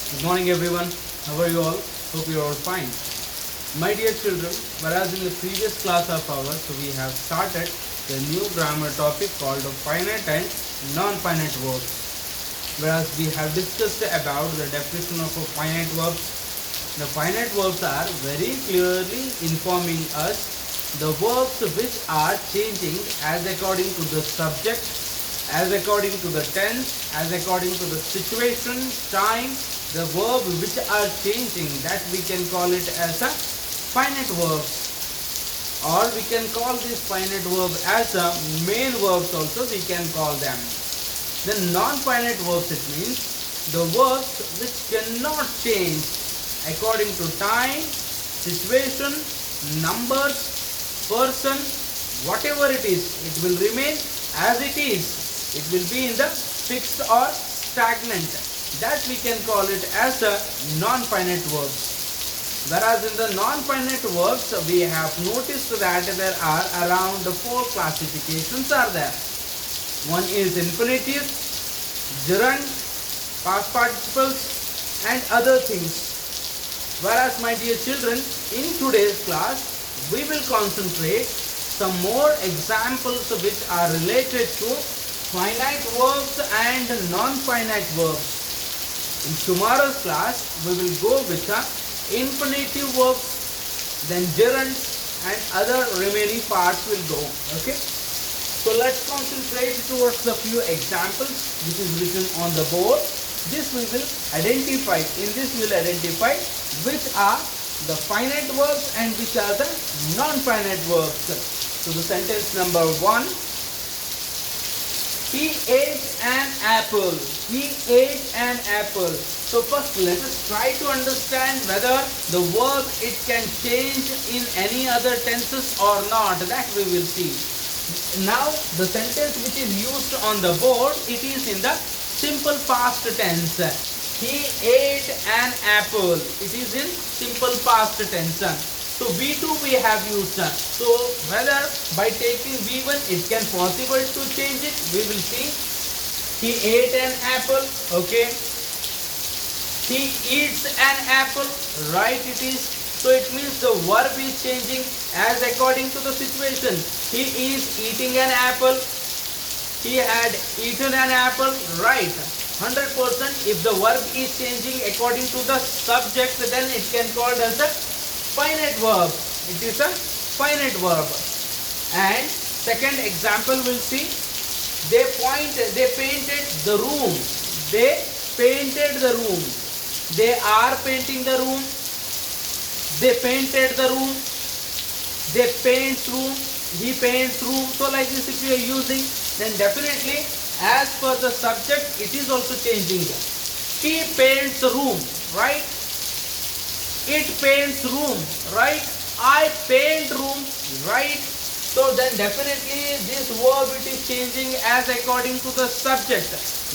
Good morning, everyone. How are you all? Hope you are all fine. My dear children, whereas in the previous class of ours, we have started the new grammar topic called finite and non-finite verbs. Whereas we have discussed about the definition of a finite verbs. The finite verbs are very clearly informing us the verbs which are changing as according to the subject, as according to the tense, as according to the situation, time, the verb which are changing, that we can call it as a finite verbs, or we can call this finite verb as a main verbs also we can call them. The non-finite verbs, it means the verbs which cannot change according to time, situation, numbers, person, whatever it is, it will remain as it is. It will be in the fixed or stagnant. That we can call it as a non-finite verbs. Whereas in the non-finite verbs, we have noticed that there are around 4 classifications are there. One is infinitive, gerund, past participles and other things. Whereas my dear children, in today's class, we will concentrate some more examples which are related to finite verbs and non-finite verbs. In tomorrow's class, we will go with the infinitive verbs, then gerunds and other remaining parts will go. Okay. So let's concentrate towards the few examples which is written on the board. This we will identify. In this we will identify which are the finite verbs and which are the non-finite verbs. So the sentence number 1. He ate an apple. He ate an apple. So first let us try to understand whether the verb it can change in any other tenses or not. That we will see. Now the sentence which is used on the board, it is in the simple past tense. He ate an apple. It is in simple past tense. So V2 we have used. So whether by taking V1 it can possible to change it, we will see. He ate an apple. Okay. He eats an apple. Right it is. So it means the verb is changing as according to the situation. He is eating an apple. He had eaten an apple. Right. 100% if the verb is changing according to the subject, then it can called as a finite verb. It is a finite verb. And second example we'll see. They painted the room. They painted the room. They are painting the room. They painted the room. They paint room. He paints room. So like this if you are using, then definitely as per the subject it is also changing. He paints room. Right? It paints room, right? I paint room, right? So then definitely this verb it is changing as according to the subject.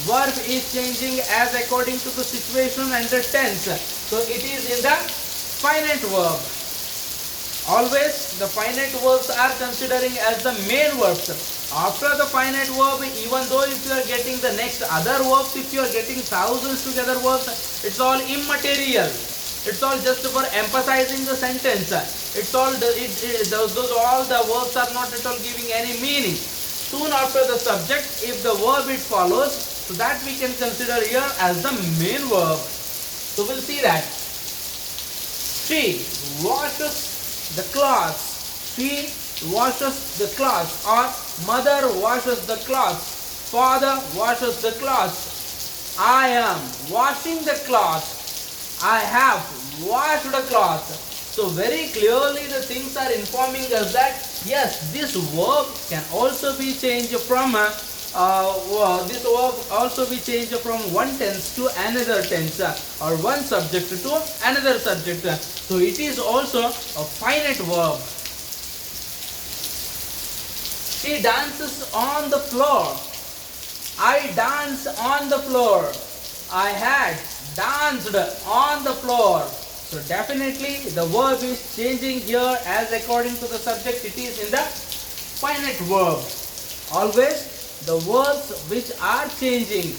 Verb is changing as according to the situation and the tense. So it is in the finite verb. Always the finite verbs are considering as the main verbs. After the finite verb, even though if you are getting the next other verbs, if you are getting thousands together verbs, it's all immaterial. It's all just for emphasizing the sentence. It's all all the verbs are not at all giving any meaning. Soon after the subject, if the verb it follows, so that we can consider here as the main verb. So we'll see that. She washes the clothes. She washes the clothes, or mother washes the clothes. Father washes the clothes. I am washing the clothes. I have washed the cloth. So very clearly the things are informing us that yes, this verb can also be changed from this verb also be changed from one tense to another tense, or one subject to another subject. So it is also a finite verb. She dances on the floor. I dance on the floor. I had danced on the floor. So definitely the verb is changing here as according to the subject. It is in the finite verb. Always the verbs which are changing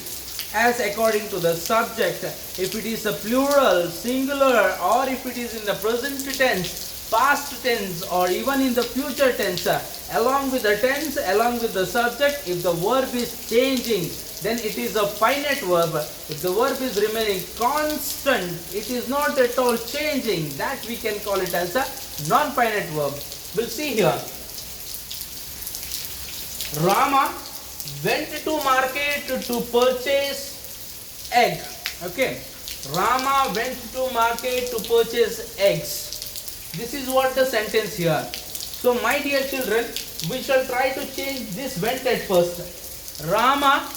as according to the subject. If it is a plural, singular, or if it is in the present tense, past tense, or even in the future tense, along with the tense, along with the subject, if the verb is changing, then it is a finite verb. If the verb is remaining constant, it is not at all changing, that we can call it as a non-finite verb. We'll see here. Rama went to market to purchase egg. Okay. Rama went to market to purchase eggs. This is what the sentence here. So my dear children, we shall try to change this went at first. Rama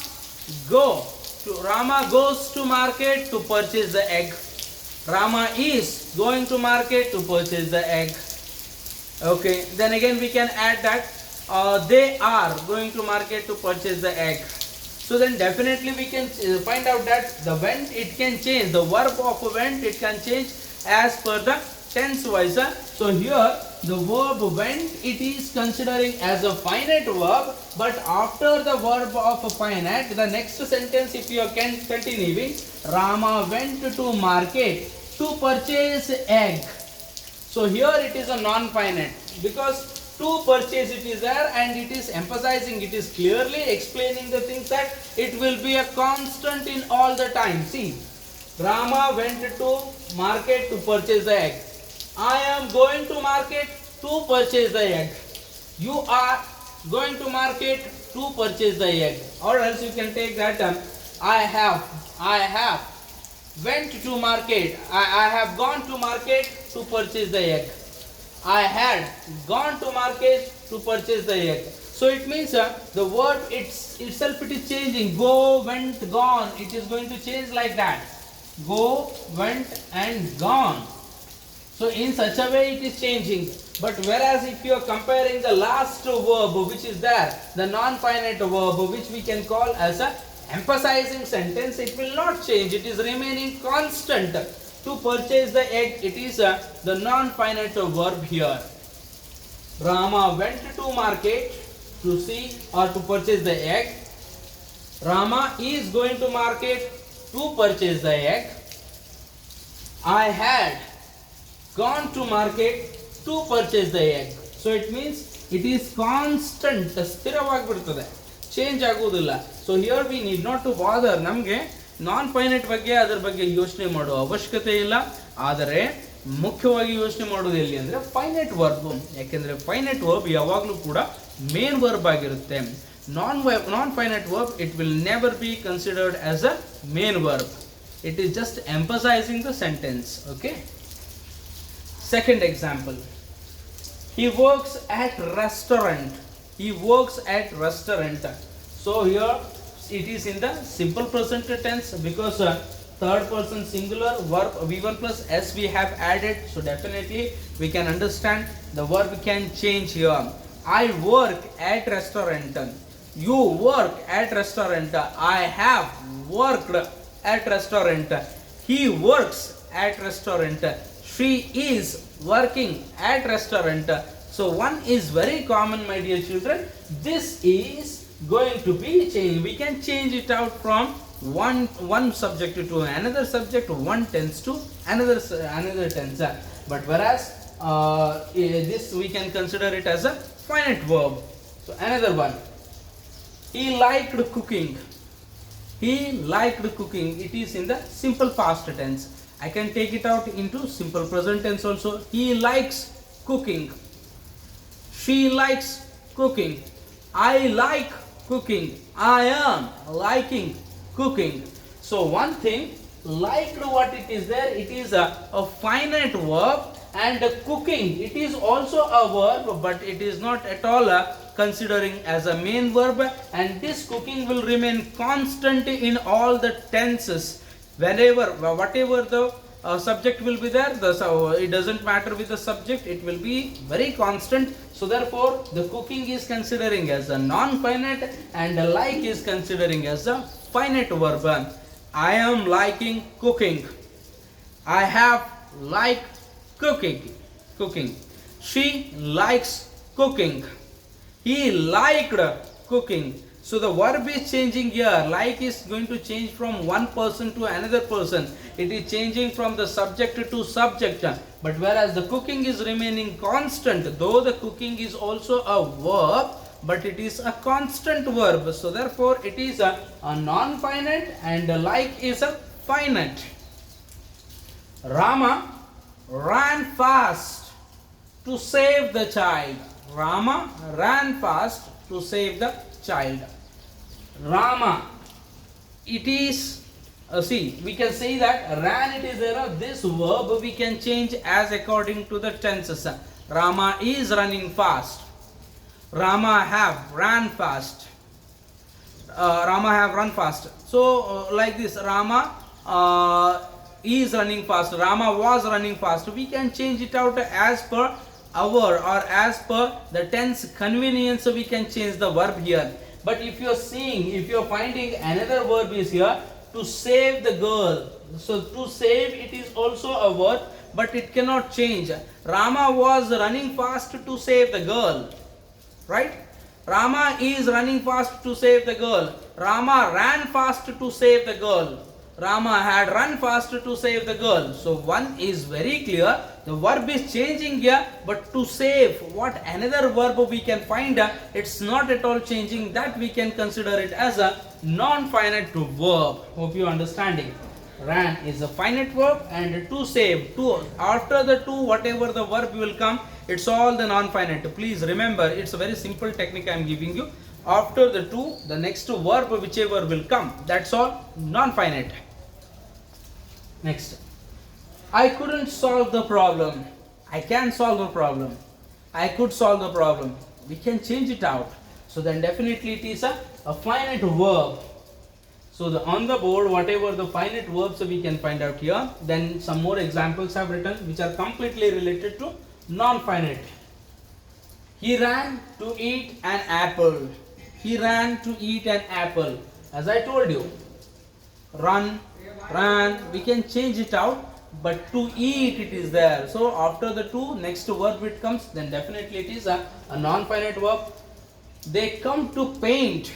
goes to market to purchase the egg. Rama is going to market to purchase the egg. Okay, then again we can add that they are going to market to purchase the egg. So then definitely we can find out that the went, it can change. The verb of went, it can change as per the tense wise. So here the verb went, it is considering as a finite verb, but after the verb of a finite, the next sentence, if you are continuing, Rama went to market to purchase egg. So here it is a non-finite, because to purchase it is there, and it is emphasizing, it is clearly explaining the things that it will be a constant in all the time. See, Rama went to market to purchase the egg. I am going to market to purchase the egg. You are going to market to purchase the egg. Or else you can take that term. I have went to market. I have gone to market to purchase the egg. I had gone to market to purchase the egg. So it means the word itself it is changing. Go, went, gone. It is going to change like that. Go, went and gone. So in such a way it is changing. But whereas if you are comparing the last verb which is there, the non-finite verb which we can call as a emphasizing sentence, it will not change. It is remaining constant. To purchase the egg, it is the non-finite verb here. Rama went to market to see or to purchase the egg. Rama is going to market to purchase the egg. I had gone to market to purchase the egg. So it means it is constant, ಸ್ಥಿರವಾಗಿಬಿಡುತ್ತದೆ, change ಆಗುವುದಿಲ್ಲ. So here we need not to bother. ನಮಗೆ non finite ಬಗ್ಗೆ ಅದರ ಬಗ್ಗೆ ಯೋಚನೆ ಮಾಡುವ ಅವಶ್ಯಕತೆ ಇಲ್ಲ. ಆದರೆ ಮುಖ್ಯವಾಗಿ ಯೋಚನೆ ಮಾಡೋದು ಎಲ್ಲಿ ಅಂದರೆ ಫೈನೈಟ್ ವರ್ಬ್. ಯಾಕೆಂದರೆ ಫೈನೈಟ್ ವರ್ಬ್ ಯಾವಾಗಲೂ ಕೂಡ ಮೇನ್ ವರ್ಬ್ ಆಗಿರುತ್ತೆ. Non finite verb it will never be considered as a main verb. It is just emphasising the sentence. Okay. Second example. He works at restaurant. He works at restaurant. So here it is in the simple present tense, because third person singular verb V1 plus S we have added. So definitely we can understand the verb can change here. I work at restaurant. You work at restaurant. I have worked at restaurant. He works at restaurant. She is working at restaurant. So one is very common, my dear children. This is going to be changed. We can change it out from one subject to another subject, one tense to another tense. But whereas this we can consider it as a finite verb. So another one. He liked cooking. He liked cooking. It is in the simple past tense. I can take it out into simple present tense also. He likes cooking. She likes cooking. I like cooking. I am liking cooking. So one thing, liked, what it is there, it is a finite verb, and cooking, it is also a verb, but it is not at all considering as a main verb, and this cooking will remain constant in all the tenses. Whatever the subject will be there, it doesn't matter with the subject, it will be very constant. So therefore the cooking is considering as a non-finite, and the like is considering as a finite verb. I am liking cooking. I have liked cooking. She likes cooking. He liked cooking. So the verb is changing here. Like is going to change from one person to another person. It is changing from the subject to subject. But whereas the cooking is remaining constant, though the cooking is also a verb, but it is a constant verb. So therefore it is a non-finite, and the like is a finite. Rama ran fast to save the child. Rama ran fast to save the child. Rama, it is, see, we can say that ran, it is there. This verb we can change as according to the tenses. Rama is running fast. Rama have ran fast. Rama have run fast. So like this, Rama is running fast. Rama was running fast. We can change it out as per our or as per the tense convenience. We can change the verb here. But if you are seeing, if you are finding another verb is here, to save the girl. So to save, it is also a verb, but it cannot change. Rama was running fast to save the girl. Right? Rama is running fast to save the girl. Rama ran fast to save the girl. Rama had run fast to save the girl. So one is very clear. The verb is changing here, but to save, what another verb we can find, it's not at all changing. That we can consider it as a non-finite verb. Hope you are understanding. Ran is a finite verb, and to save, to, after the to, whatever the verb will come, it's all the non-finite. Please remember, it's a very simple technique I am giving you. After the to, the next verb whichever will come, that's all non-finite. Next, I couldn't solve the problem. I can solve the problem. I could solve the problem. We can change it out. So then definitely it is a finite verb. So on the board, whatever the finite verbs we can find out here. Then some more examples have written which are completely related to non-finite. He ran to eat an apple. He ran to eat an apple. As I told you, run, ran, we can change it out, but to eat it is there. So after the to, next verb it comes, then definitely it is a non-finite verb. They come to paint.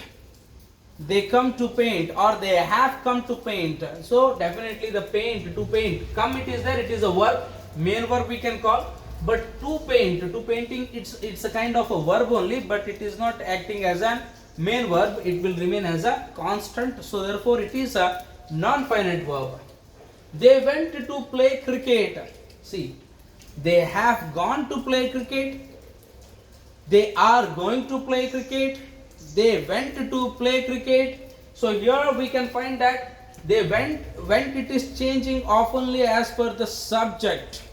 They come to paint, or they have come to paint. So definitely the paint, to paint, come, it is there, it is a verb, main verb we can call. But to paint, to painting, it's a kind of a verb only, but it is not acting as a main verb. It will remain as a constant. So therefore it is a non-finite verb. They went to play cricket. See, they have gone to play cricket. They are going to play cricket. They went to play cricket. So here we can find that they went it is changing oftenly as per the subject,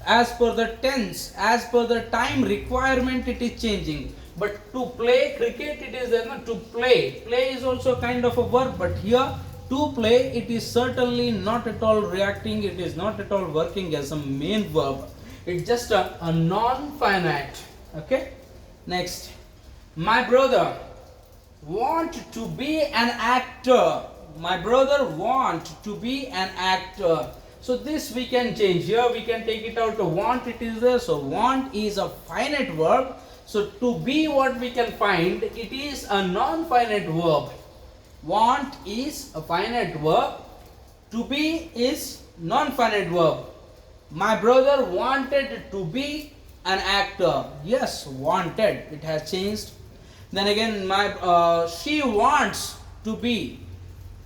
as per the tense, as per the time requirement it is changing. But to play cricket, it is not to play. Play is also kind of a verb, but here to play, it is certainly not at all reacting. It is not at all working as a main verb. It's just a non-finite. Okay. Next, my brother want to be an actor. My brother want to be an actor. So this we can change. Here we can take it out to want, it is there. So want is a finite verb. So to be, what we can find, it is a non-finite verb. Want is a finite verb. To be is non-finite verb. My brother wanted to be an actor. Yes, wanted. It has changed. Then again, she wants to be.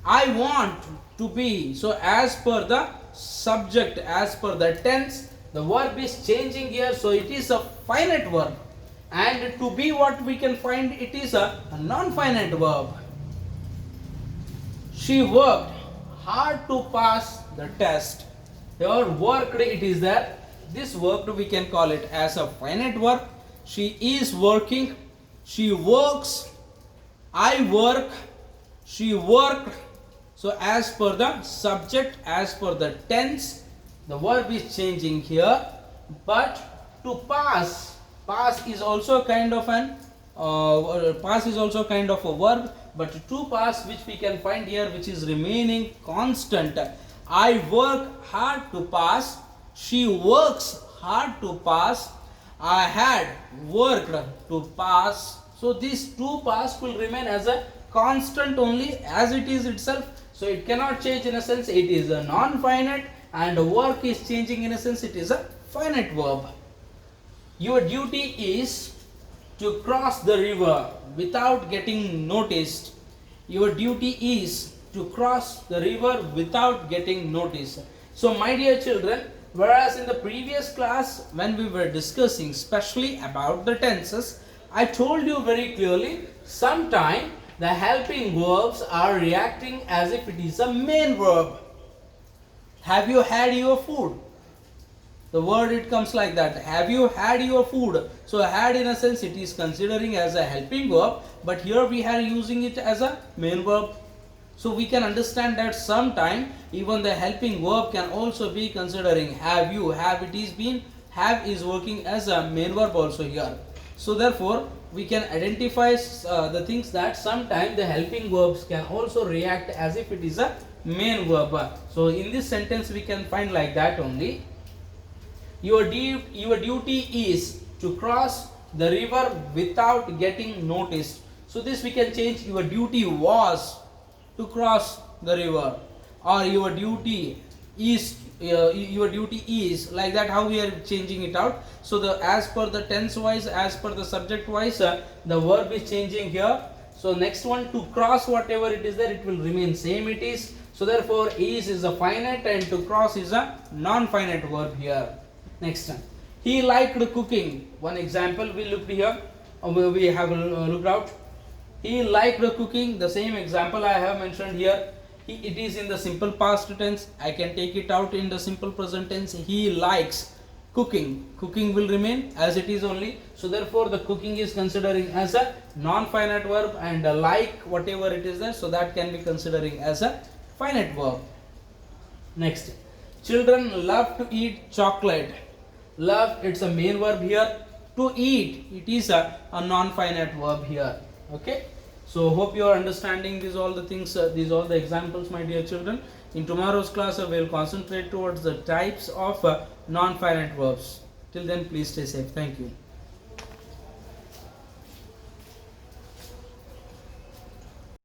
I want to be. So as per the subject, as per the tense, the verb is changing here. So it is a finite verb. And to be, what we can find, it is a non-finite verb. She worked hard to pass the test. Here worked, it is there. This worked we can call it as a finite verb. She is working. She works. I work. She worked. So as per the subject, as per the tense, the verb is changing here. But to pass, pass is also kind of an pass is also kind of a verb. But to pass, which we can find here, which is remaining constant. I work hard to pass. She works hard to pass. I had worked to pass. So these two past will remain as a constant only as it is itself. So it cannot change in a sense. It is a non-finite, and work is changing in a sense. It is a finite verb. Your duty is to cross the river without getting noticed. Your duty is to cross the river without getting noticed. So my dear children, whereas in the previous class when we were discussing especially about the tenses, I told you very clearly, sometime the helping verbs are reacting as if it is a main verb. Have you had your food? The word it comes like that. Have you had your food? So had in a sense it is considering as a helping verb, but here we are using it as a main verb. So we can understand that sometime even the helping verb can also be considering have you, have it is been, have is working as a main verb also here. So therefore we can identify the things that sometime the helping verbs can also react as if it is a main verb. So in this sentence we can find like that only. Your duty is to cross the river without getting noticed. So this we can change. Your duty was to cross the river, or your duty is like that. How we are changing it out? So the as per the tense wise, as per the subject wise, the verb is changing here. So next one, to cross whatever it is there, it will remain same it is. So therefore is a finite and to cross is a non-finite verb here. Next one, he liked cooking. One example we looked here, we have looked out. He liked cooking. The same example I have mentioned here. It is in the simple past tense. I can take it out in the simple present tense. He likes cooking. Cooking will remain as it is only. So therefore the cooking is considering as a non-finite verb, and like whatever it is there, so that can be considering as a finite verb. Next, children love to eat chocolate. Love, it's a main verb here. To eat, it is a non-finite verb here. Okay. So hope you are understanding these all the things, these all the examples, my dear children. In tomorrow's class we will concentrate towards the types of non-finite verbs. Till then, please stay safe. Thank you.